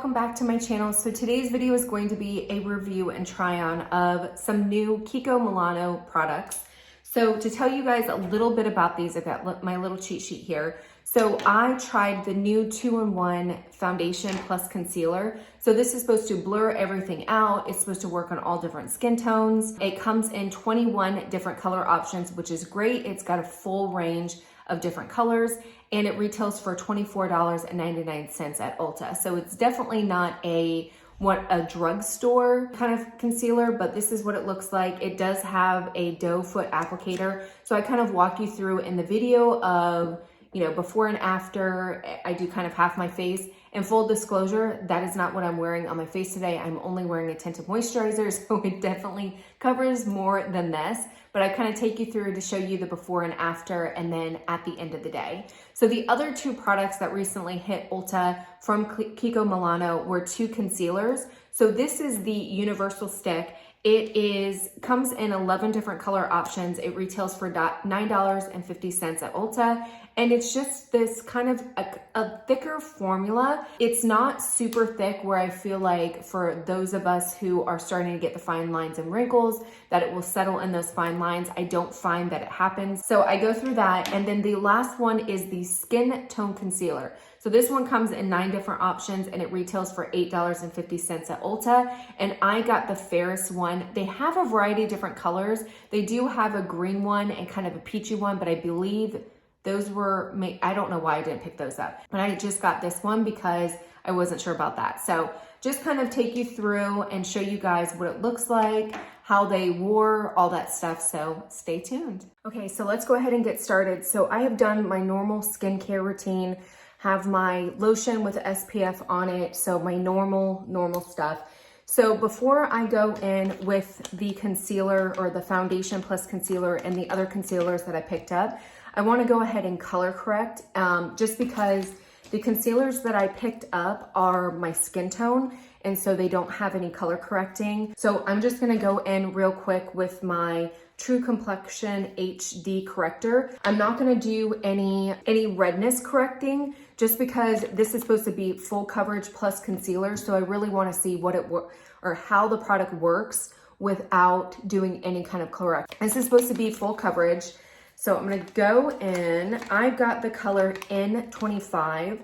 welcome back to my channel. So today's video is going to be a review and try on of some new Kiko Milano products. So to tell you guys a little bit about these, I've got my little cheat sheet here. So I tried the new 2-in-1 foundation plus concealer. So this is supposed to blur everything out. It's supposed to work on all different skin tones. It comes in 21 different color options, which is great. It's got a full range of different colors, and it retails for $24.99 at Ulta. So it's definitely not a drugstore kind of concealer, but this is what it looks like. It does have a doe foot applicator. So I kind of walk you through in the video of, before and after. I do kind of half my face. And full disclosure, that is not what I'm wearing on my face today. I'm only wearing a tinted moisturizer, so it definitely covers more than this. But I kind of take you through to show you the before and after, and then at the end of the day. So the other two products that recently hit Ulta from Kiko Milano were two concealers. So this is the Universal Stick. It comes in 11 different color options. It retails for $9.50 at Ulta. And it's just this kind of a thicker formula. It's not super thick where I feel like for those of us who are starting to get the fine lines and wrinkles, that it will settle in those fine lines. I don't find that it happens. So I go through that. And then the last one is the Skin Tone Concealer. So this one comes in 9 different options and it retails for $8.50 at Ulta. And I got the fairest one. They have a variety of different colors. They do have a green one and kind of a peachy one, but I believe those were, I don't know why I didn't pick those up, but I just got this one because I wasn't sure about that. So just kind of take you through and show you guys what it looks like, how they wore, all that stuff. So stay tuned. Okay, so let's go ahead and get started. So I have done my normal skincare routine, have my lotion with SPF on it. So my normal stuff. So before I go in with the concealer or the foundation plus concealer and the other concealers that I picked up, I want to go ahead and color correct just because the concealers that I picked up are my skin tone, and so they don't have any color correcting. So I'm just going to go in real quick with my True Complexion HD corrector. I'm not going to do any redness correcting just because this is supposed to be full coverage plus concealer. So I really want to see or how the product works without doing any kind of correct. This is supposed to be full coverage. So I'm gonna go in. I've got the color N25.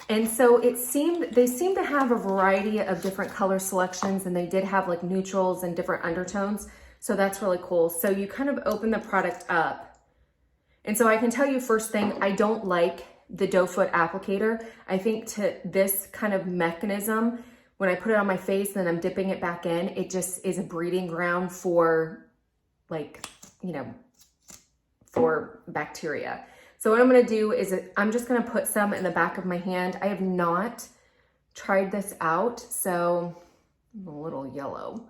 And so they seem to have a variety of different color selections, and they did have like neutrals and different undertones. So that's really cool. So you kind of open the product up. And so I can tell you first thing, I don't like the doe foot applicator. I think to this kind of mechanism, when I put it on my face and then I'm dipping it back in, it just is a breeding ground for for bacteria. So what I'm gonna do is I'm just gonna put some in the back of my hand. I have not tried this out, so I'm a little yellow,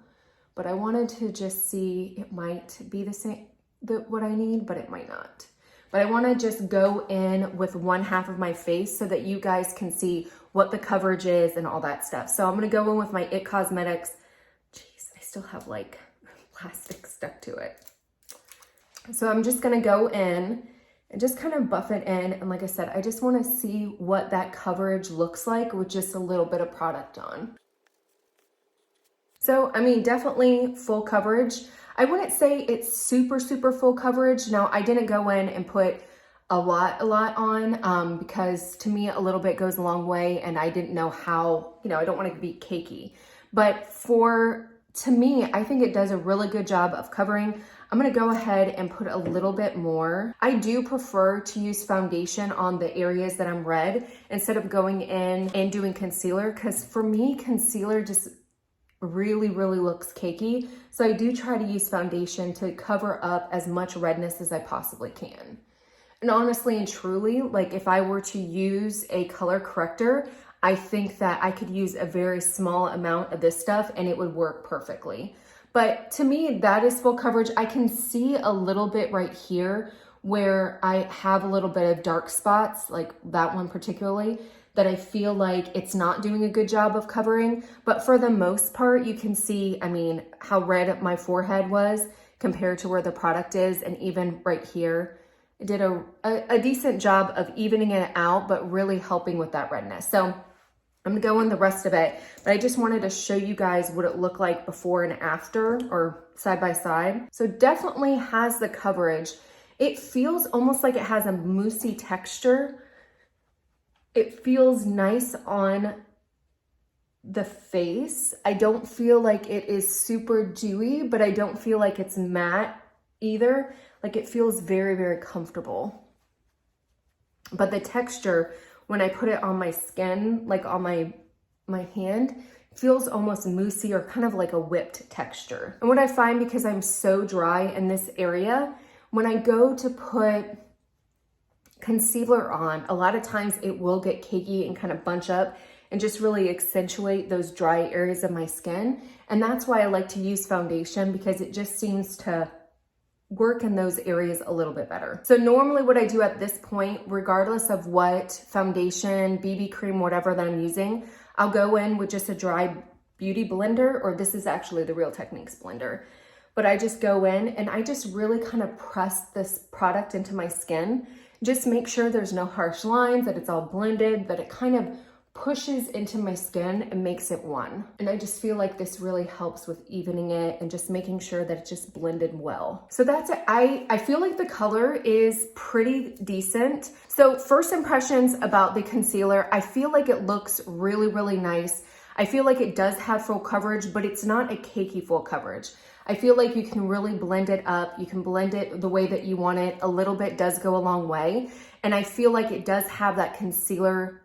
but I wanted to just see, it might be the same, what I need, but it might not. But I wanna just go in with one half of my face so that you guys can see what the coverage is and all that stuff. So I'm gonna go in with my IT Cosmetics. Jeez, I still have like plastic stuck to it. So I'm just gonna go in and just kind of buff it in. And like I said, I just wanna see what that coverage looks like with just a little bit of product on. So, I mean, definitely full coverage. I wouldn't say it's super full coverage. Now, I didn't go in and put a lot on because to me, a little bit goes a long way, and I didn't know how, I don't wanna be cakey. But to me, I think it does a really good job of covering. I'm gonna go ahead and put a little bit more. I do prefer to use foundation on the areas that I'm red instead of going in and doing concealer, because for me, concealer just really looks cakey. So I do try to use foundation to cover up as much redness as I possibly can. And honestly and truly, like if I were to use a color corrector, I think that I could use a very small amount of this stuff and it would work perfectly. But to me, that is full coverage. I can see a little bit right here where I have a little bit of dark spots, like that one particularly, that I feel like it's not doing a good job of covering. But for the most part, you can see, I mean, how red my forehead was compared to where the product is. And even right here, it did a decent job of evening it out, but really helping with that redness. So I'm gonna go in the rest of it, but I just wanted to show you guys what it looked like before and after, or side by side. So definitely has the coverage. It feels almost like it has a moussey texture. It feels nice on the face. I don't feel like it is super dewy, but I don't feel like it's matte either. Like it feels very, very comfortable. But the texture, when I put it on my skin, like on my hand, feels almost moussey or kind of like a whipped texture. And what I find, because I'm so dry in this area, when I go to put concealer on, a lot of times it will get cakey and kind of bunch up and just really accentuate those dry areas of my skin. And that's why I like to use foundation, because it just seems to work in those areas a little bit better. So normally what I do at this point, regardless of what foundation, BB cream, whatever that I'm using, I'll go in with just a dry beauty blender, or this is actually the Real Techniques blender. But I just go in and I just really kind of press this product into my skin. Just make sure there's no harsh lines, that it's all blended, that it kind of pushes into my skin and makes it one. And I just feel like this really helps with evening it and just making sure that it's just blended well. So that's it. I feel like the color is pretty decent. So first impressions about the concealer, I feel like it looks really, really nice. I feel like it does have full coverage, but it's not a cakey full coverage. I feel like you can really blend it up. You can blend it the way that you want it. A little bit does go a long way. And I feel like it does have that concealer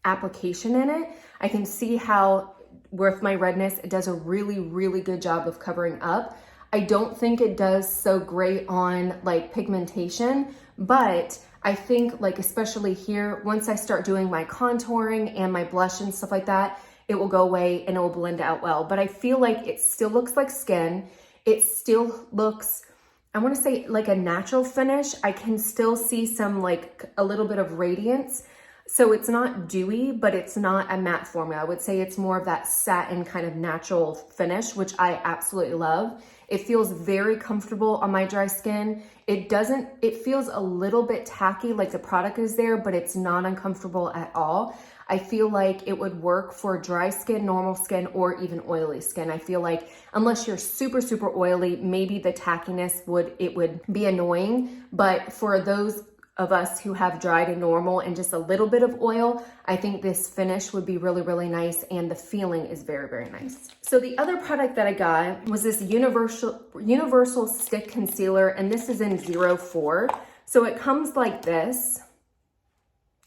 application in it. I can see how with my redness, it does a really, really good job of covering up. I don't think it does so great on like pigmentation, but I think like especially here, once I start doing my contouring and my blush and stuff like that, it will go away and it will blend out well. But I feel like it still looks like skin. It still looks, I want to say like a natural finish. I can still see some like a little bit of radiance. So it's not dewy, but it's not a matte formula. I would say it's more of that satin kind of natural finish, which I absolutely love. It feels very comfortable on my dry skin. It feels a little bit tacky, like the product is there, but it's not uncomfortable at all. I feel like it would work for dry skin, normal skin, or even oily skin. I feel like unless you're super, super oily, maybe the tackiness would be annoying. But for those of us who have dry to normal and just a little bit of oil, I think this finish would be really, really nice, and the feeling is very, very nice. So the other product that I got was this Universal Stick Concealer, and this is in 04. So it comes like this,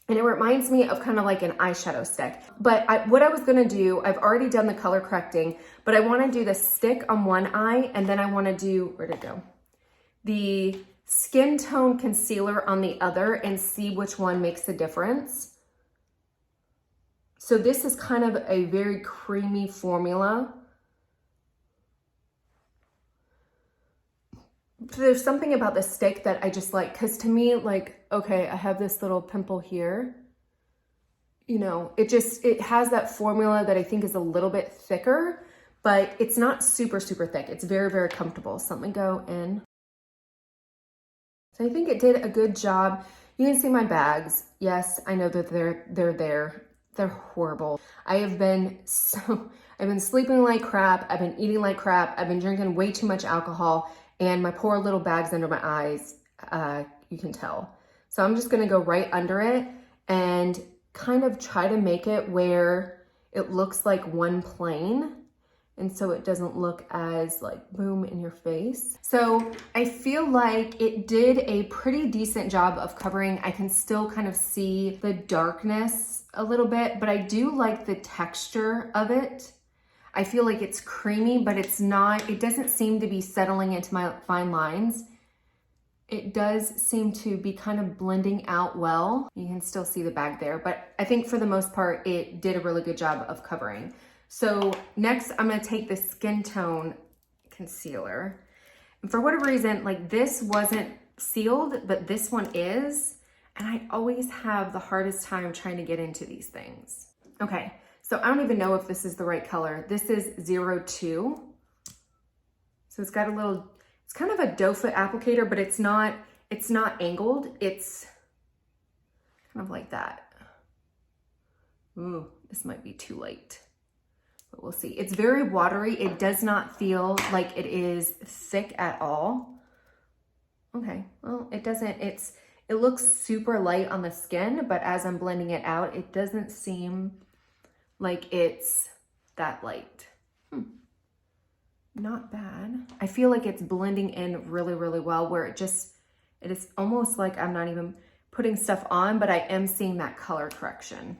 and it reminds me of kind of like an eyeshadow stick. But what I was gonna do, I've already done the color correcting, but I wanna do the stick on one eye, and then I wanna do, where'd it go? The skin tone concealer on the other, and see which one makes the difference. So this is kind of a very creamy formula. There's something about the stick that I just like, because to me, like, okay, I have this little pimple here. You know, it has that formula that I think is a little bit thicker, but it's not super, super thick. It's very, very comfortable. So let me go in. So I think it did a good job. You can see my bags. Yes, I know that they're there. They're horrible. I've been sleeping like crap. I've been eating like crap. I've been drinking way too much alcohol, and my poor little bags under my eyes, you can tell. So I'm just gonna go right under it and kind of try to make it where it looks like one plane. And so it doesn't look as like boom in your face. So I feel like it did a pretty decent job of covering. I can still kind of see the darkness a little bit, but I do like the texture of it. I feel like it's creamy, but it doesn't seem to be settling into my fine lines. It does seem to be kind of blending out well. You can still see the bag there, but I think for the most part, it did a really good job of covering. So next I'm gonna take the Skin Tone Concealer. And for whatever reason, like this wasn't sealed, but this one is. And I always have the hardest time trying to get into these things. Okay, so I don't even know if this is the right color. This is 02. So it's got it's kind of a doe foot applicator, but it's not angled. It's kind of like that. Ooh, this might be too light, but we'll see. It's very watery. It does not feel like it is thick at all. Okay, well, it doesn't, it looks super light on the skin, but as I'm blending it out, it doesn't seem like it's that light. Not bad. I feel like it's blending in really, really well, where it is almost like I'm not even putting stuff on, but I am seeing that color correction.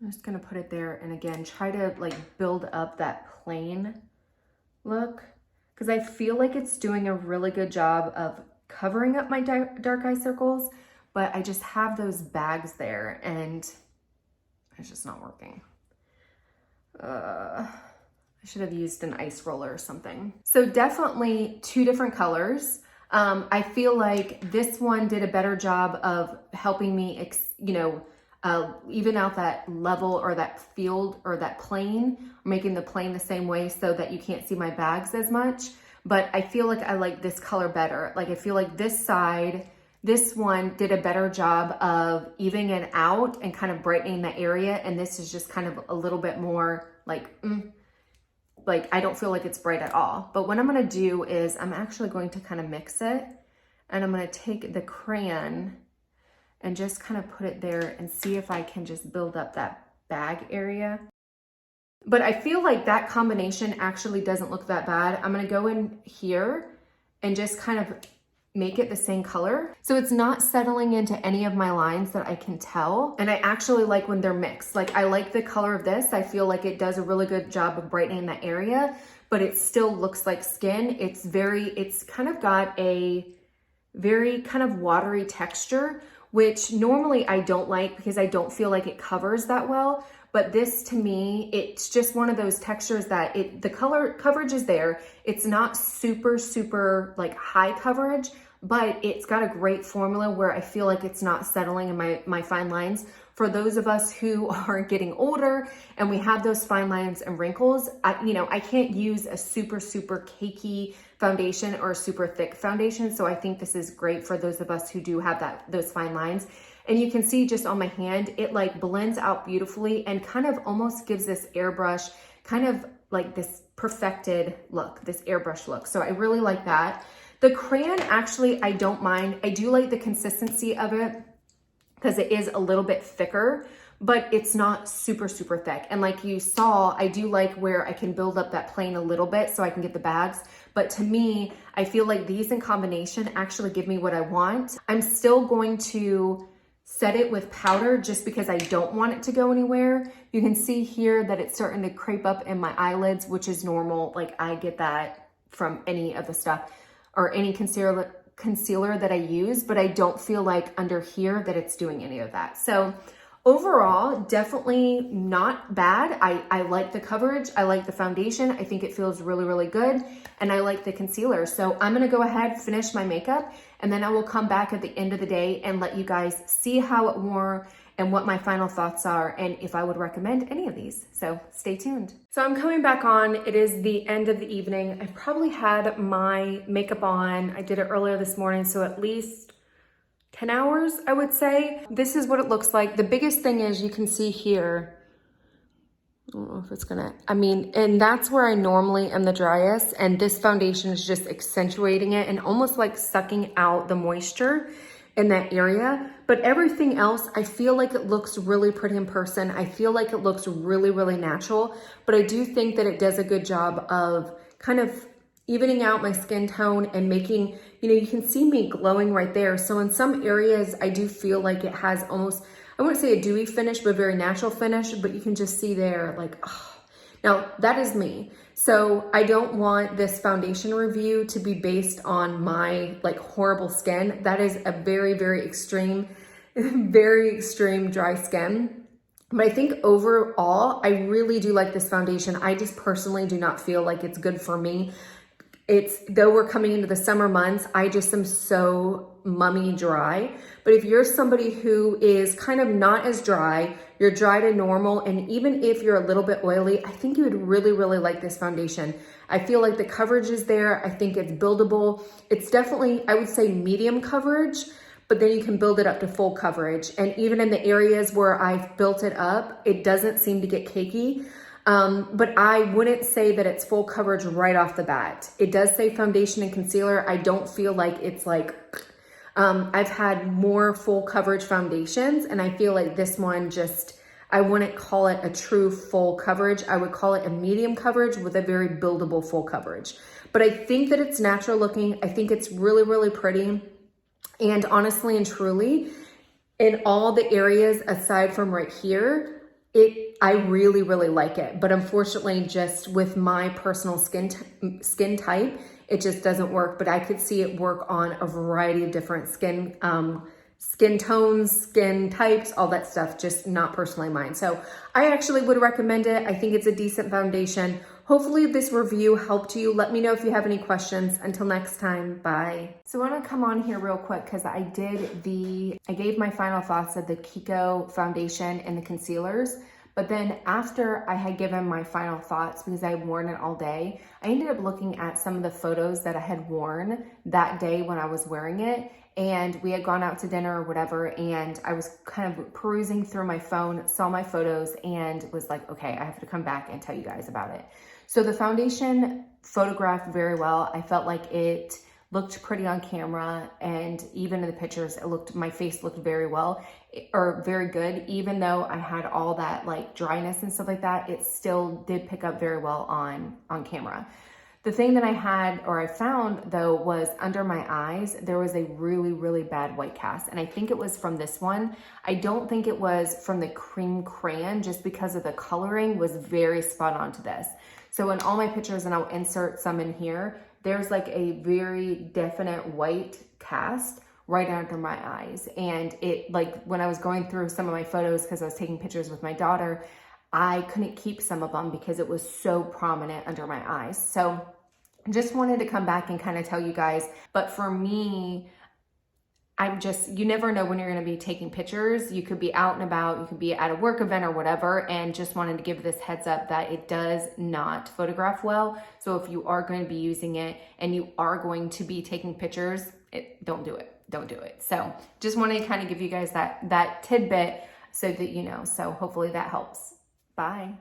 I'm just gonna put it there, and again, try to like build up that plain look, because I feel like it's doing a really good job of covering up my dark eye circles, but I just have those bags there and it's just not working. I should have used an ice roller or something. So definitely two different colors. I feel like this one did a better job of helping me, even out that level or that field or that plane, making the plane the same way so that you can't see my bags as much. But I feel like I like this color better. Like I feel like this side, this one did a better job of evening it out and kind of brightening the area. And this is just kind of a little bit more like I don't feel like it's bright at all. But what I'm gonna do is I'm actually going to kind of mix it, and I'm gonna take the crayon and just kind of put it there and see if I can just build up that bag area. But I feel like that combination actually doesn't look that bad. I'm gonna go in here and just kind of make it the same color. So it's not settling into any of my lines that I can tell. And I actually like when they're mixed. Like I like the color of this. I feel like it does a really good job of brightening that area, but it still looks like skin. It's kind of got a very kind of watery texture, which normally I don't like because I don't feel like it covers that well. But this to me, it's just one of those textures that the color coverage is there. It's not super, super like high coverage, but it's got a great formula where I feel like it's not settling in my fine lines. For those of us who are getting older and we have those fine lines and wrinkles, I can't use a super, super cakey foundation or a super thick foundation. So I think this is great for those of us who do have those fine lines. And you can see just on my hand, it like blends out beautifully and kind of almost gives this airbrush, kind of like this perfected look, this airbrush look. So I really like that. The crayon, actually, I don't mind. I do like the consistency of it because it is a little bit thicker, but it's not super, super thick. And like you saw, I do like where I can build up that plane a little bit so I can get the bags. But to me, I feel like these in combination actually give me what I want. I'm still going to set it with powder just because I don't want it to go anywhere. You can see here that it's starting to creep up in my eyelids, which is normal. Like I get that from any of the stuff or any concealer that I use, but I don't feel like under here that it's doing any of that. So overall, definitely not bad. I like the coverage. I like the foundation. I think it feels really, really good. And I like the concealer. So I'm gonna go ahead, finish my makeup, and then I will come back at the end of the day and let you guys see how it wore and what my final thoughts are and if I would recommend any of these. So stay tuned. So I'm coming back on. It is the end of the evening. I probably had my makeup on. I did it earlier this morning, so at least 10 hours, I would say. This is what it looks like. The biggest thing is you can see here, I don't know if it's gonna, and that's where I normally am the driest, and this foundation is just accentuating it and almost like sucking out the moisture in that area. But everything else, I feel like it looks really pretty in person. I feel like it looks really, really natural, but I do think that it does a good job of kind of evening out my skin tone and making, you can see me glowing right there. So in some areas, I do feel like it has almost, I wouldn't say a dewy finish, but very natural finish, but you can just see there like, oh. Now that is me. So I don't want this foundation review to be based on my like horrible skin. That is a very, very extreme dry skin. But I think overall, I really do like this foundation. I just personally do not feel like it's good for me. Though we're coming into the summer months, I just am so mummy dry. But if you're somebody who is kind of not as dry, you're dry to normal, and even if you're a little bit oily, I think you would really, really like this foundation. I feel like the coverage is there. I think it's buildable. It's definitely, I would say medium coverage, but then you can build it up to full coverage. And even in the areas where I've built it up, it doesn't seem to get cakey. But I wouldn't say that it's full coverage right off the bat. It does say foundation and concealer. I don't feel like it's like, I've had more full coverage foundations, and I feel like this one just, I wouldn't call it a true full coverage. I would call it a medium coverage with a very buildable full coverage. But I think that it's natural looking. I think it's really, really pretty. And honestly and truly, in all the areas aside from right here, I really, really like it. But unfortunately, just with my personal skin type, it just doesn't work. But I could see it work on a variety of different skin tones, skin types, all that stuff, just not personally mine. So I actually would recommend it. I think it's a decent foundation. Hopefully this review helped you. Let me know if you have any questions. Until next time, bye. So I want to come on here real quick because I gave my final thoughts of the Kiko foundation and the concealers. But then after I had given my final thoughts, because I had worn it all day, I ended up looking at some of the photos that I had worn that day when I was wearing it. And we had gone out to dinner or whatever, and I was kind of perusing through my phone, saw my photos, and was like, okay, I have to come back and tell you guys about it. So the foundation photographed very well. I felt like it looked pretty on camera, and even in the pictures, my face looked very well, or very good. Even though I had all that like dryness and stuff like that, it still did pick up very well on camera. The thing that I found though, was under my eyes, there was a really, really bad white cast. And I think it was from this one. I don't think it was from the cream crayon, just because of the coloring was very spot on to this. So in all my pictures, and I'll insert some in here, there's like a very definite white cast right under my eyes. And it, like, when I was going through some of my photos, because I was taking pictures with my daughter, I couldn't keep some of them because it was so prominent under my eyes. So just wanted to come back and kind of tell you guys. But for me, you never know when you're going to be taking pictures. You could be out and about, you could be at a work event or whatever, and just wanted to give this heads up that it does not photograph well. So if you are going to be using it and you are going to be taking pictures, don't do it. Don't do it. So just wanted to kind of give you guys that tidbit so that you know. So hopefully that helps. Bye.